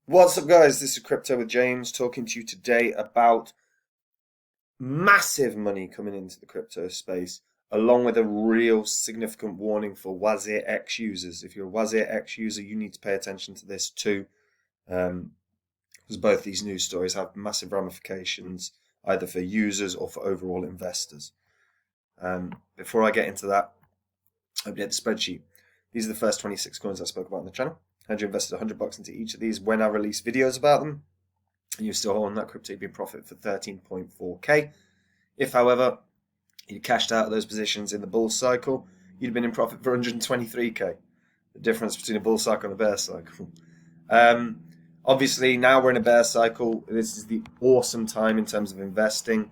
What's up, guys? This is Crypto with James talking to you today about massive money coming into the crypto space, along with a real significant warning for WazirX users. If you're a WazirX user, you need to pay attention to this too, because both these news stories have massive ramifications, either for users or for overall investors. Before I get into that, update the spreadsheet. These are the first 26 coins I spoke about on the channel. And you invested $100 into each of these when I release videos about them, and you're still holding that crypto, you'd be in profit for 13.4k. If, however, you cashed out of those positions in the bull cycle, you'd have been in profit for 123k. The difference between a bull cycle and a bear cycle. Obviously, now we're in a bear cycle. This is the awesome time in terms of investing.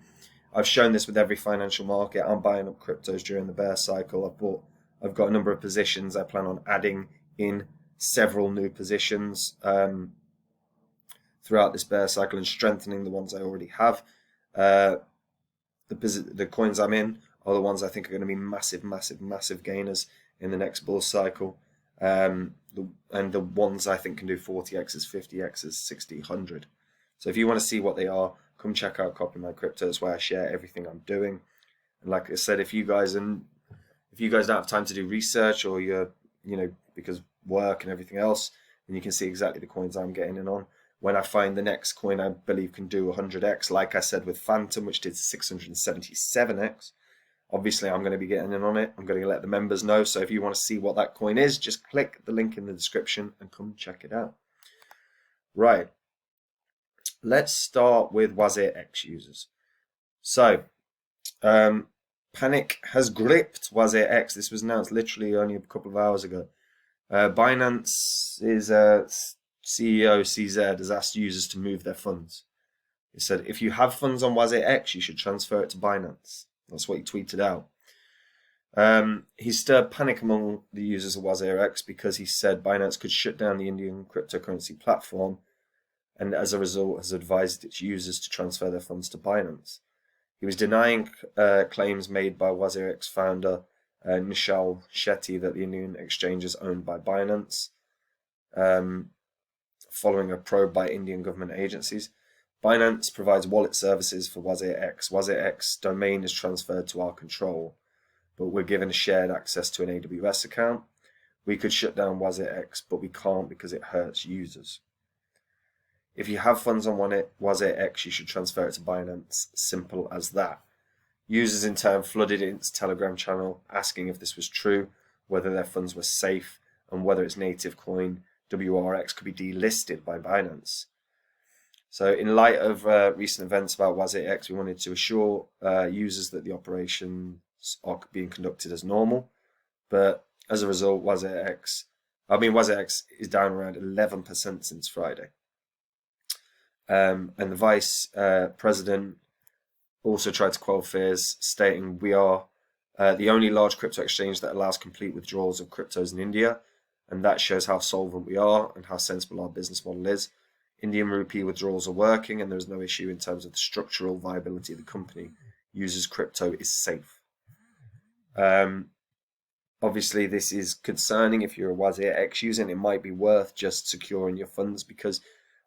I've shown this with every financial market. I'm buying up cryptos during the bear cycle. I've got a number of positions. I plan on adding in several new positions throughout this bear cycle and strengthening the ones I already have. The coins I'm in are the ones I think are going to be massive gainers in the next bull cycle, and the ones I think can do 40x's, 50x's, 60, 100. So if you want to see what they are, come check out Copy My Cryptos, where I share everything I'm doing. And like I said, if you guys don't have time to do research, or you're because work and everything else, and you can see exactly the coins I'm getting in on. When I find the next coin I believe can do 100x, like I said with Phantom, which did 677x, obviously I'm going to be getting in on it. I'm going to let the members know. So if you want to see what that coin is, just click the link in the description and come check it out. Right, let's start with WazirX users. So panic has gripped WazirX. This was announced literally only a couple of hours ago. Binance's CEO CZ has asked users to move their funds. He said, if you have funds on WazirX, you should transfer it to Binance. That's what he tweeted out. He stirred panic among the users of WazirX because he said Binance could shut down the Indian cryptocurrency platform, and as a result has advised its users to transfer their funds to Binance. He was denying claims made by WazirX founder Nishal Shetty that the Indian exchange is owned by Binance, following a probe by Indian government agencies. Binance provides wallet services for WazirX. WazirX domain is transferred to our control, but we're given shared access to an AWS account. We could shut down WazirX, but we can't because it hurts users. If you have funds on WazirX, you should transfer it to Binance. Simple as that. Users in turn flooded its Telegram channel asking if this was true, whether their funds were safe, and whether its native coin WRX could be delisted by Binance. So in light of recent events about WazirX, we wanted to assure users that the operations are being conducted as normal. But as a result, WazirX is down around 11% since Friday. And the vice president also tried to quell fears, stating, we are the only large crypto exchange that allows complete withdrawals of cryptos in India, and that shows how solvent we are and how sensible our business model is. Indian rupee withdrawals are working, and there is no issue in terms of the structural viability of the company. Users' crypto is safe. Obviously, this is concerning if you're a WazirX user, and it might be worth just securing your funds, because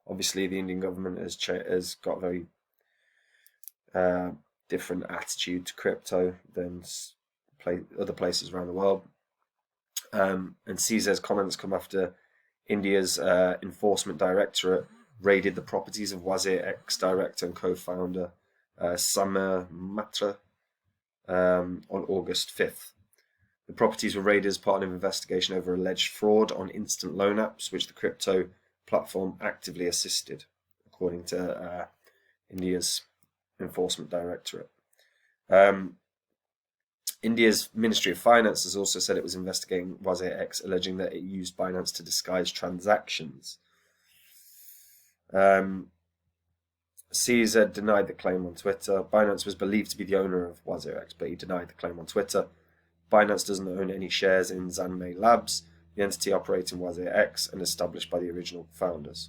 obviously the Indian government has got a very different attitude to crypto than other places around the world. And CZ's comments come after India's enforcement directorate raided the properties of WazirX director and co-founder Samir Matra on August 5th. The properties were raided as part of an investigation over alleged fraud on instant loan apps, which the crypto platform actively assisted, according to India's enforcement directorate. India's Ministry of Finance has also said it was investigating WazirX, alleging that it used Binance to disguise transactions. CZ denied the claim on Twitter. Binance was believed to be the owner of WazirX, but he denied the claim on Twitter. Binance doesn't own any shares in Zanmei Labs, the entity operating WazirX and established by the original founders.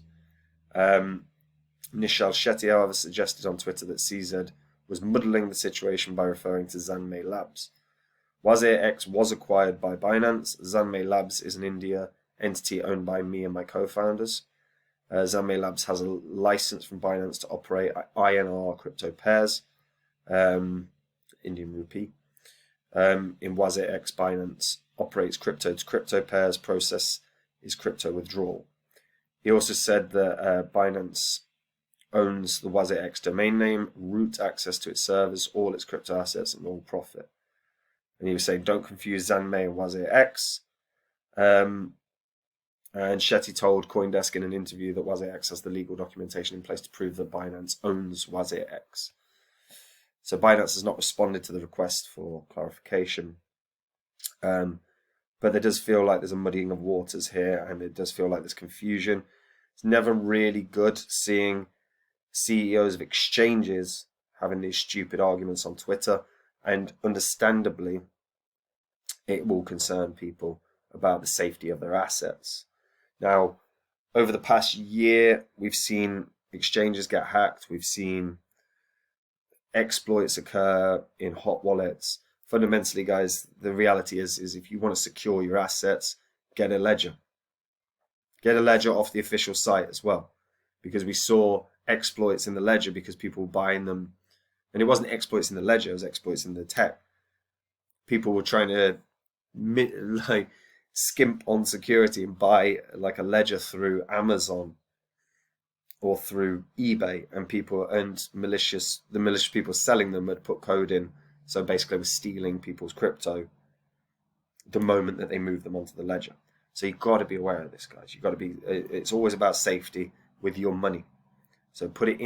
Nishal Shetty, however, suggested on Twitter that CZ was muddling the situation by referring to Zanmei Labs. WazirX was acquired by Binance. Zanmei Labs is an India entity owned by me and my co-founders. Zanmei Labs has a license from Binance to operate INR crypto pairs, Indian rupee. In WazirX, Binance operates crypto to crypto pairs, process is crypto withdrawal. He also said that Binance owns the WazirX domain name, root access to its servers, all its crypto assets, and all profit. And he was saying, don't confuse Zanmei and WazirX. And Shetty told CoinDesk in an interview that WazirX has the legal documentation in place to prove that Binance owns WazirX. So Binance has not responded to the request for clarification. But there does feel like there's a muddying of waters here, and it does feel like there's confusion. It's never really good seeing CEOs of exchanges having these stupid arguments on Twitter, and understandably, it will concern people about the safety of their assets. Now, over the past year, we've seen exchanges get hacked. We've seen exploits occur in hot wallets. Fundamentally, guys, the reality is if you want to secure your assets, get a ledger. Get a ledger off the official site as well, because we saw exploits in the ledger because people were buying them. And it wasn't exploits in the ledger, it was exploits in the tech. People were trying to skimp on security and buy like a ledger through Amazon or through eBay, and the malicious people selling them had put code in, so basically we're stealing people's crypto the moment that they move them onto the ledger. So you've got to be aware of this, guys. It's always about safety with your money. So put it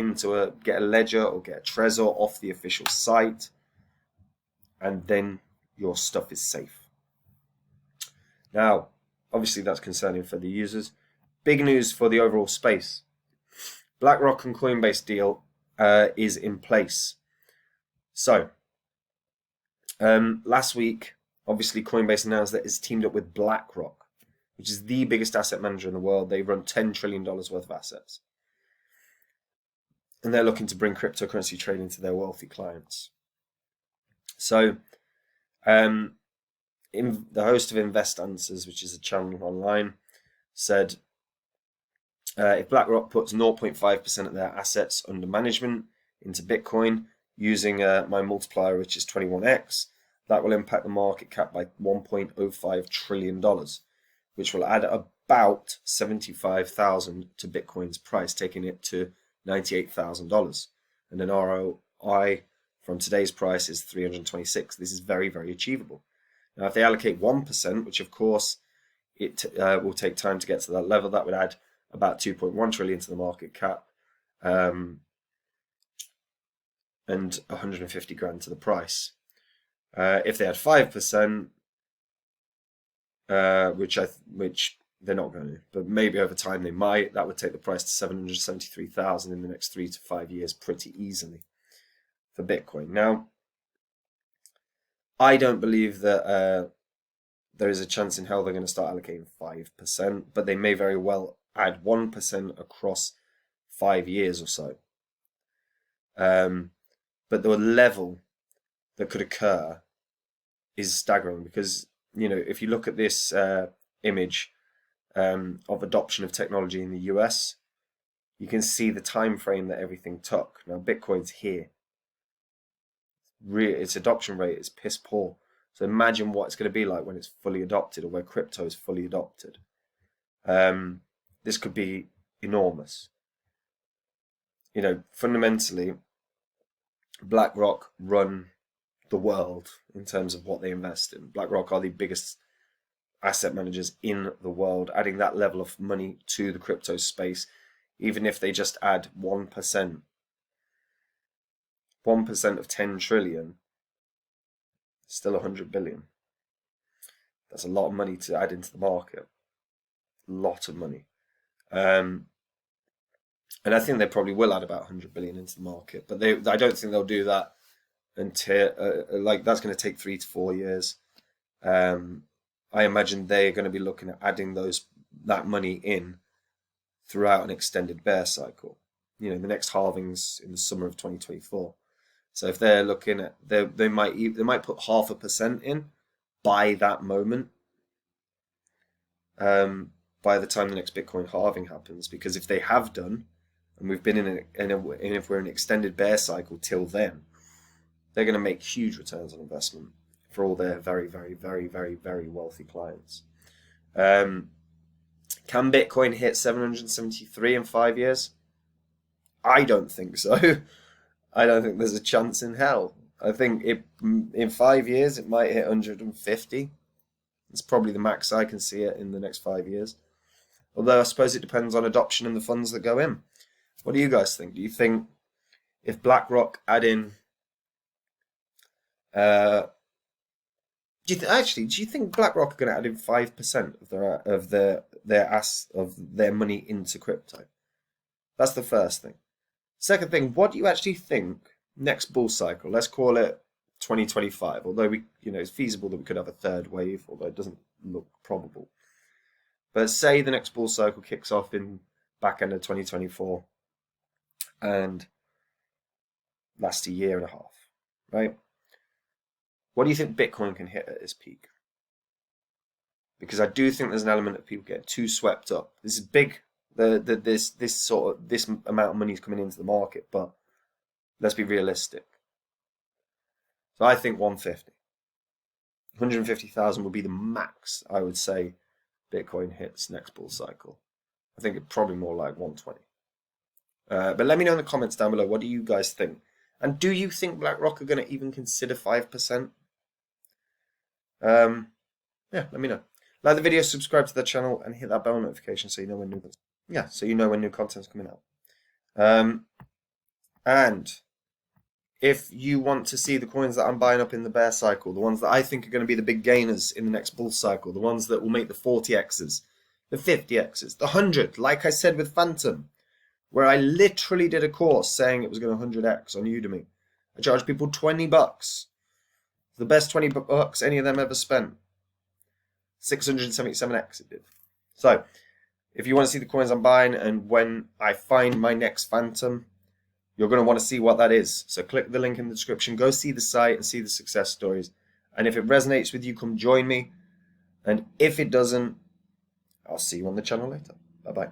get a ledger or get a Trezor off the official site, and then your stuff is safe. Now, obviously that's concerning for the users. Big news for the overall space. Blackrock and Coinbase deal is in place. So, last week, obviously Coinbase announced that it's teamed up with Blackrock, which is the biggest asset manager in the world. They run $10 trillion worth of assets. And they're looking to bring cryptocurrency trading to their wealthy clients. So, the host of Invest Answers, which is a channel online, said if BlackRock puts 0.5% of their assets under management into Bitcoin using my multiplier, which is 21x, that will impact the market cap by $1.05 trillion, which will add about $75,000 to Bitcoin's price, taking it to $98,000. And an ROI from today's price is 326. This is very, very achievable. Now, if they allocate 1%, which of course it will take time to get to that level, that would add about 2.1 trillion to the market cap, and 150 grand to the price. If they had 5%, which they're not going to, but maybe over time they might, that would take the price to 773,000 in the next 3 to 5 years pretty easily for Bitcoin. Now, I don't believe that there is a chance in hell they're going to start allocating 5%, but they may very well add 1% across 5 years or so. But the level that could occur is staggering, because, you know, if you look at this image of adoption of technology in the US, you can see the time frame that everything took. Now, Bitcoin's here. Its adoption rate is piss poor. So imagine what it's going to be like when it's fully adopted, or where crypto is fully adopted. This could be enormous. You know, fundamentally, BlackRock run the world in terms of what they invest in. BlackRock are the biggest asset managers in the world. Adding that level of money to the crypto space, even if they just add 1%, 1% of 10 trillion, still 100 billion. That's a lot of money to add into the market. A lot of money. And I think they probably will add about 100 billion into the market, but I don't think they'll do that until that's going to take 3 to 4 years. I imagine they're going to be looking at adding that money in throughout an extended bear cycle. You know, the next halving's in the summer of 2024. So if they're looking at, they might put 0.5% in by that moment. But by the time the next Bitcoin halving happens, because if they have done, and we've been if we're in an extended bear cycle till then, they're going to make huge returns on investment for all their very, very, very, very, very wealthy clients. Can Bitcoin hit 773 in 5 years? I don't think so. I don't think there's a chance in hell. I think in 5 years it might hit 150. It's probably the max I can see it in the next 5 years. Although I suppose it depends on adoption and the funds that go in. What do you guys think? Do you think if BlackRock add in... do you think BlackRock are going to add in 5% of their money into crypto? That's the first thing. Second thing, what do you actually think next bull cycle? Let's call it 2025. Although it's feasible that we could have a third wave, although it doesn't look probable. But say the next bull cycle kicks off in back end of 2024 and lasts a year and a half, right? What do you think Bitcoin can hit at its peak? Because I do think there's an element of people getting too swept up. This is big. This amount of money is coming into the market, but let's be realistic. So I think 150. 150,000 would be the max, I would say, Bitcoin hits next bull cycle. I think it's probably more like 120. But let me know in the comments down below, what do you guys think? And do you think BlackRock are going to even consider 5%? Yeah, let me know. Like the video, subscribe to the channel, and hit that bell notification so you know when new content's coming out. And if you want to see the coins that I'm buying up in the bear cycle, the ones that I think are going to be the big gainers in the next bull cycle, the ones that will make the 40x's, the 50x's, the 100, like I said with Phantom, where I literally did a course saying it was going to 100x on Udemy. I charged people $20. The best $20 any of them ever spent. 677x it did. So, if you want to see the coins I'm buying and when I find my next Phantom, you're going to want to see what that is. So click the link in the description, go see the site and see the success stories. And if it resonates with you, come join me. And if it doesn't, I'll see you on the channel later. Bye-bye.